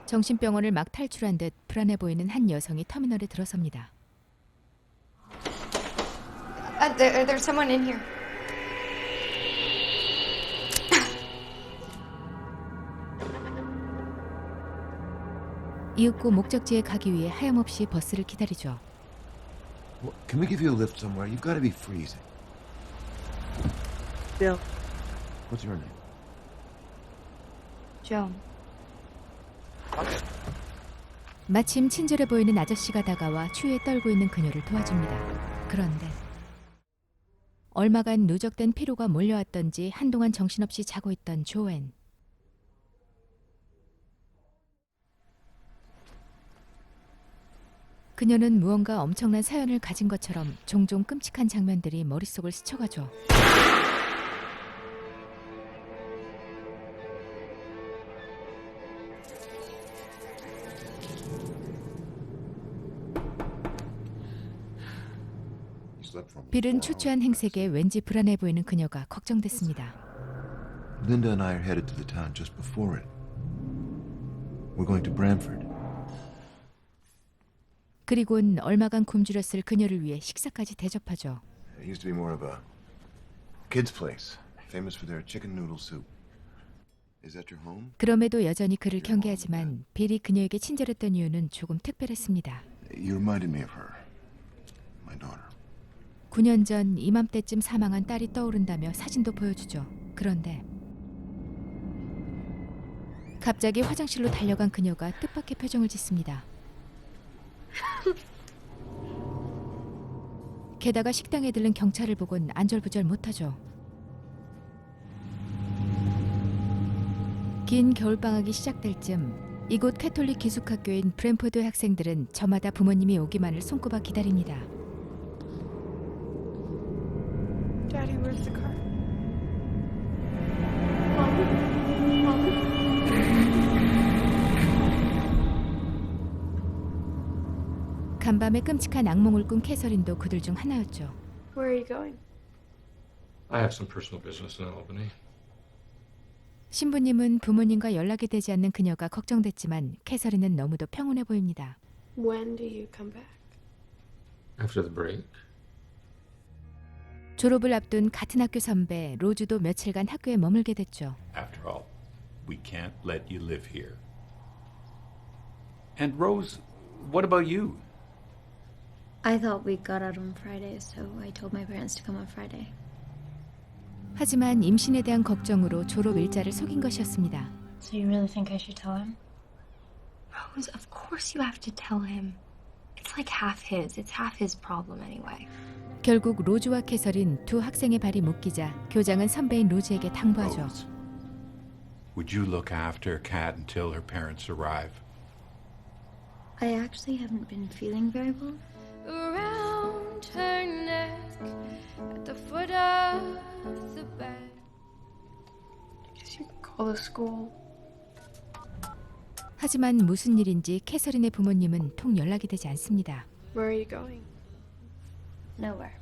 정신병원을 막 탈출한 듯 불안해 보이는 한 여성이 터미널에 들어섭니다. There's someone in here. 이윽고 목적지에 가기 위해 하염없이 버스를 기다리죠. Well, can we give you a lift somewhere? You've got to be freezing. Bill. What's your name? Joan. 마침 친절해 보이는 아저씨가 다가와 추위에 떨고 있는 그녀를 도와줍니다. 그런데 얼마간 누적된 피로가 몰려왔던지 한동안 정신없이 자고 있던 조앤. 그녀는 무언가 엄청난 사연을 가진 것처럼 종종 끔찍한 장면들이 머릿속을 스쳐가죠. 빌은 초췌한 행색에 왠지 불안해 보이는 그녀가 걱정됐습니다. Linda and I are headed to the town just before it. We're going to Bramford. 그리곤 얼마간 굶주렸을 그녀를 위해 식사까지 대접하죠. It used to be more of a kid's place, famous for their chicken noodle soup. Is that your home? 그럼에도 여전히 그를 경계하지만 빌이 그녀에게 친절했던 이유는 조금 특별했습니다. You reminded me of her, my daughter. 9년 전 이맘때쯤 사망한 딸이 떠오른다며 사진도 보여주죠. 그런데 갑자기 화장실로 달려간 그녀가 뜻밖의 표정을 짓습니다. 게다가 식당에 들른 경찰을 보곤 안절부절 못하죠. 긴 겨울방학이 시작될 즈음 이곳 캐톨릭 기숙학교인 브랜포드 학생들은 저마다 부모님이 오기만을 손꼽아 기다립니다. Daddy, where's the car? 간밤에 끔찍한 악몽을 꾼 캐서린도 그들 중 하나였죠. Where are you going? I have some personal business in Albany. 신부님은 부모님과 연락이 되지 않는 그녀가 걱정됐지만 캐서린은 너무도 평온해 보입니다. When do you come back? After the break. 졸업을 앞둔 같은 학교 선배 로즈도 며칠간 학교에 머물게 됐죠. After all, we can't let you live here. And Rose, what about you? I thought we got out on Friday, so I told my parents to come on Friday. 하지만 임신에 대한 걱정으로 졸업 일자를 속인 것이었습니다. So you really think I should tell him? Rose, of course you have to tell him. It's like half his. It's half his problem anyway. 결국 로즈와 캐서린 두 학생의 발이 묶이자 교장은 선배인 로즈에게 당부하죠. Rose, would you look after Kat until her parents arrive? I actually haven't been feeling very well. Around her neck, at the foot of the bed. I guess you could call the school. 하지만 무슨 일인지 캐서린의 부모님은 통 연락이 되지 않습니다. Where are you going? Nowhere.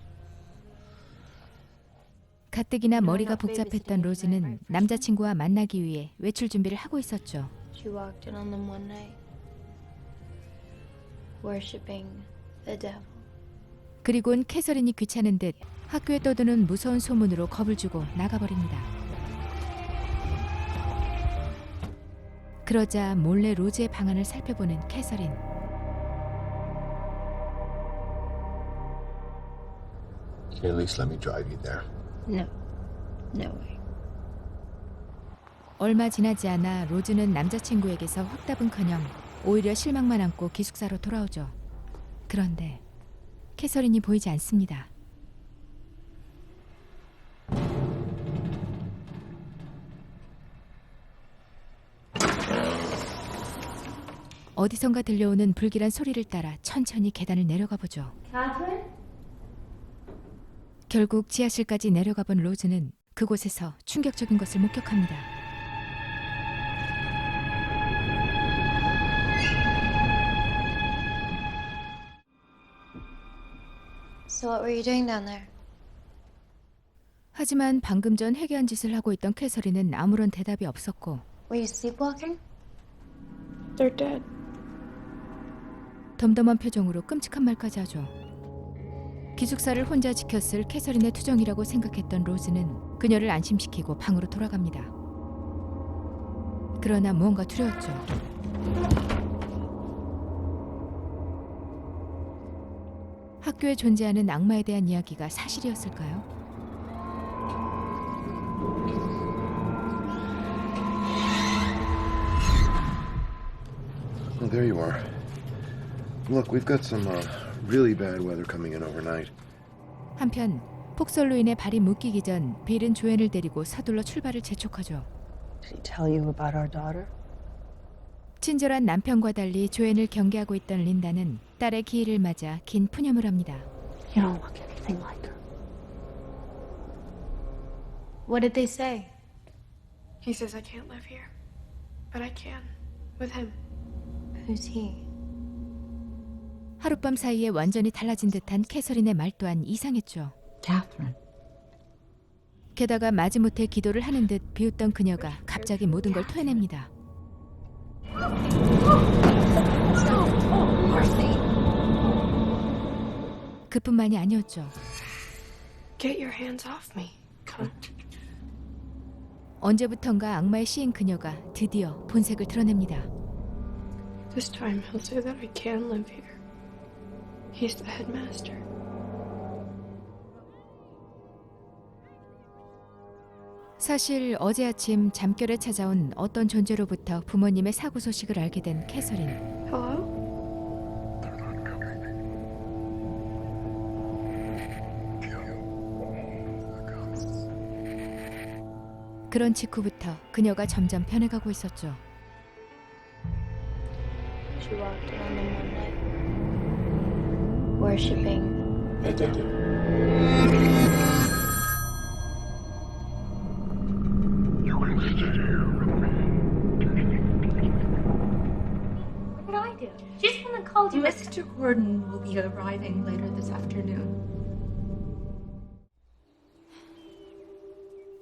가뜩이나 머리가 복잡했던 로즈는 남자친구와 만나기 위해 외출 준비를 하고 있었죠. She walked in on them one night, worshipping the devil. 그리곤 캐서린이 귀찮은 듯 학교에 떠도는 무서운 소문으로 겁을 주고 나가버립니다. 그러자 몰래 로즈의 방안을 살펴보는 캐서린. Can you at least let me drive you there? No. No way. 얼마 지나지 않아 로즈는 남자친구에게서 확답은커녕 오히려 실망만 안고 기숙사로 돌아오죠. 그런데 캐서린이 보이지 않습니다. 어디선가 들려오는 불길한 소리를 따라 천천히 계단을 내려가 보죠. Catherine? 결국 지하실까지 내려가 본 로즈는 그곳에서 충격적인 것을 목격합니다. So what were you doing down there? 하지만 방금 전 회개한 짓을 하고 있던 캐서린은 아무런 대답이 없었고 Were you sleepwalking? They're dead. 덤덤한 표정으로 끔찍한 말까지 하죠. 기숙사를 혼자 지켰을 캐서린의 투정이라고 생각했던 로즈는 그녀를 안심시키고 방으로 돌아갑니다. 그러나 무언가 두려웠죠. 학교에 존재하는 악마에 대한 이야기가 사실이었을까요? Oh, there you are. Look, we've got some really bad weather coming in overnight. 한편 폭설로 인해 발이 묶이기 전 빌은 조앤을 데리고 서둘러 출발을 재촉하죠. Did he tell you about our daughter? 친절한 남편과 달리 조앤을 경계하고 있던 린다는 딸의 기일을 맞아 긴 푸념을 합니다. You don't look anything like her. What did they say? He says I can't live here. But I can. With him. Who's he? 하룻밤 사이에 완전히 달라진 듯한 캐서린의 말 또한 이상했죠. Catherine. 게다가 마지못해 기도를 하는 듯 비웃던 그녀가 갑자기 모든 걸 토해냅니다. 그뿐만이 아니었죠. Get your hands off me. Come. 언제부턴가 악마에 씌인 그녀가 드디어 본색을 드러냅니다. This time he'll say that I can live here. He's the headmaster. 사실 어제 아침 잠결에 찾아온 어떤 존재로부터 부모님의 사고 소식을 알게 된 캐서린. Hello? 그런 직후부터 그녀가 점점 변해가고 있었죠. She walked around in one night, worshipping the devil. What did I do? She's the one that called you. Mr. Gordon will be arriving later this afternoon.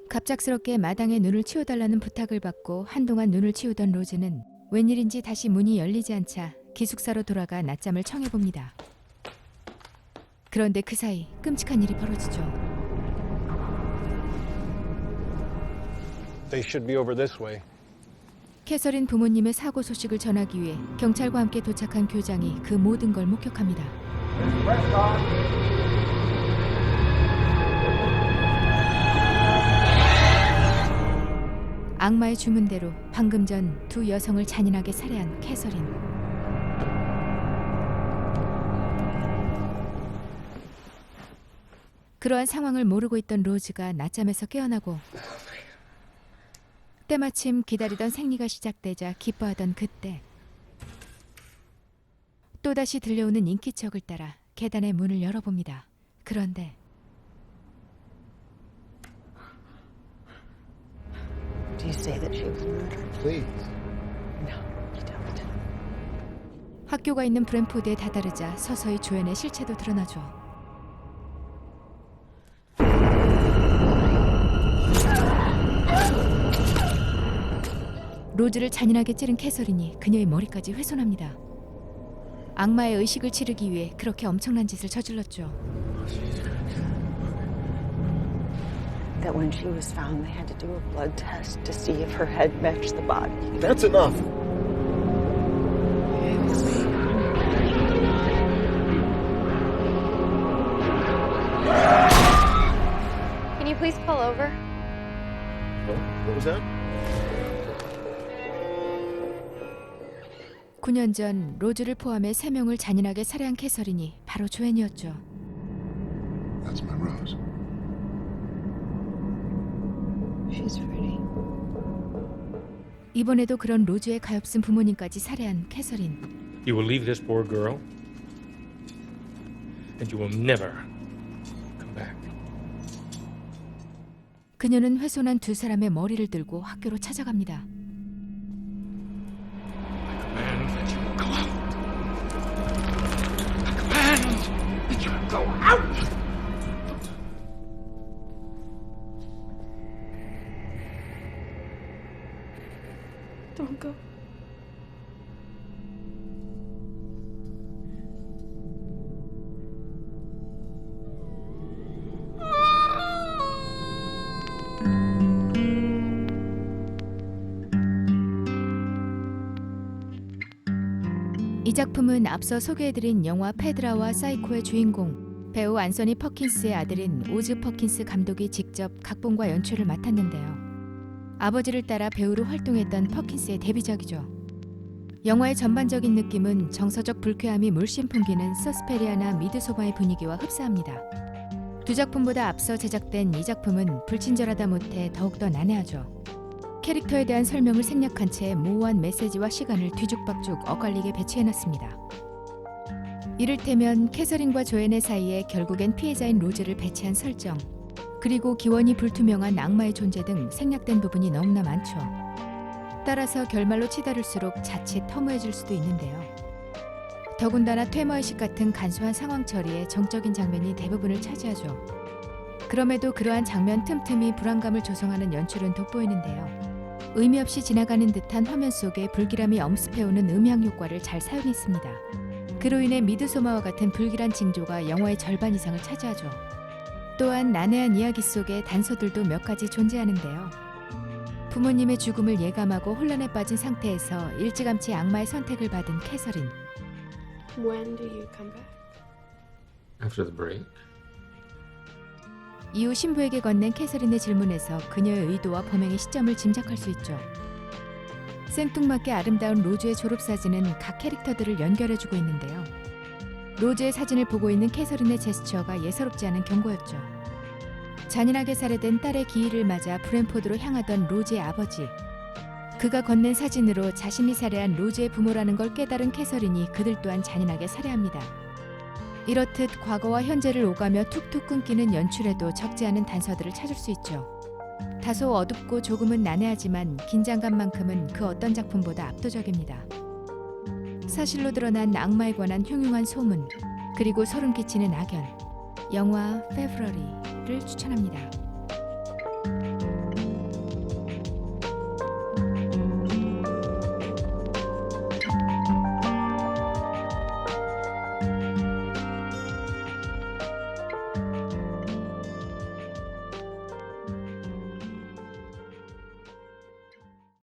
갑작스럽게 마당에 눈을 치워달라는 부탁을 받고 한동안 눈을 치우던 로즈는 웬일인지 다시 문이 열리지 않자 기숙사로 돌아가 낮잠을 청해봅니다. 그런데 그 사이 끔찍한 일이 벌어지죠. They should be over this way. 캐서린 부모님의 사고 소식을 전하기 위해 경찰과 함께 도착한 교장이 그 모든 걸 목격합니다. 악마의 주문대로 방금 전 두 여성을 잔인하게 살해한 캐서린. 그러한 상황을 모르고 있던 로즈가 낮잠에서 깨어나고 때마침 기다리던 생리가 시작되자 기뻐하던 그때 또다시 들려오는 인기척을 따라 계단의 문을 열어봅니다. 그런데 Do you say that she was murdered? Please. No, you don't. 학교가 있는 브랜포드에 다다르자 서서히 조앤의 실체도 드러나죠. 로즈를 잔인하게 찌른 캐서린이 그녀의 머리까지 훼손합니다. 악마의 의식을 치르기 위해 그렇게 엄청난 짓을 저질렀죠. That when she was found, they had to do a blood test to see if her head matched the body. That's enough. Can you please pull over? What was that? 9년 전 로즈를 포함해 3명을 잔인하게 살해한 캐서린이 바로 조앤이었죠. That's my Rose. She's pretty. 이번에도 그런 로즈의 가엾은 부모님까지 살해한 캐서린. You will leave this poor girl, and you will never come back. 그녀는 훼손한 두 사람의 머리를 들고 학교로 찾아갑니다. I command that you go out. I command that you go out. Don't go. 이 작품은 앞서 소개해드린 영화 페드라와 사이코의 주인공 배우 안소니 퍼킨스의 아들인 오즈 퍼킨스 감독이 직접 각본과 연출을 맡았는데요. 아버지를 따라 배우로 활동했던 퍼킨스의 데뷔작이죠. 영화의 전반적인 느낌은 정서적 불쾌함이 물씬 풍기는 서스페리아나 미드소마의 분위기와 흡사합니다. 두 작품보다 앞서 제작된 이 작품은 불친절하다 못해 더욱더 난해하죠. 캐릭터에 대한 설명을 생략한 채 모호한 메시지와 시간을 뒤죽박죽 엇갈리게 배치해놨습니다. 이를테면 캐서린과 조앤의 사이에 결국엔 피해자인 로즈를 배치한 설정, 그리고 기원이 불투명한 악마의 존재 등 생략된 부분이 너무나 많죠. 따라서 결말로 치달을수록 자칫 허무해질 수도 있는데요. 더군다나 퇴마의식 같은 간소한 상황 처리에 정적인 장면이 대부분을 차지하죠. 그럼에도 그러한 장면 틈틈이 불안감을 조성하는 연출은 돋보이는데요. 의미 없이 지나가는 듯한 화면 속에 불길함이 엄습해오는 음향 효과를 잘 사용했습니다. 그로 인해 미드소마와 같은 불길한 징조가 영화의 절반 이상을 차지하죠. 또한 난해한 이야기 속에 단서들도 몇 가지 존재하는데요. 부모님의 죽음을 예감하고 혼란에 빠진 상태에서 일찌감치 악마의 선택을 받은 캐서린. When do you come back? After the break. 이후 신부에게 건넨 캐서린의 질문에서 그녀의 의도와 범행의 시점을 짐작할 수 있죠. 생뚱맞게 아름다운 로즈의 졸업사진은 각 캐릭터들을 연결해주고 있는데요. 로즈의 사진을 보고 있는 캐서린의 제스처가 예사롭지 않은 경고였죠. 잔인하게 살해된 딸의 기일을 맞아 브랜포드로 향하던 로즈의 아버지. 그가 건넨 사진으로 자신이 살해한 로즈의 부모라는 걸 깨달은 캐서린이 그들 또한 잔인하게 살해합니다. 이렇듯 과거와 현재를 오가며 툭툭 끊기는 연출에도 적지 않은 단서들을 찾을 수 있죠. 다소 어둡고 조금은 난해하지만 긴장감만큼은 그 어떤 작품보다 압도적입니다. 사실로 드러난 악마에 관한 흉흉한 소문, 그리고 소름 끼치는 악연. 영화 February를 추천합니다.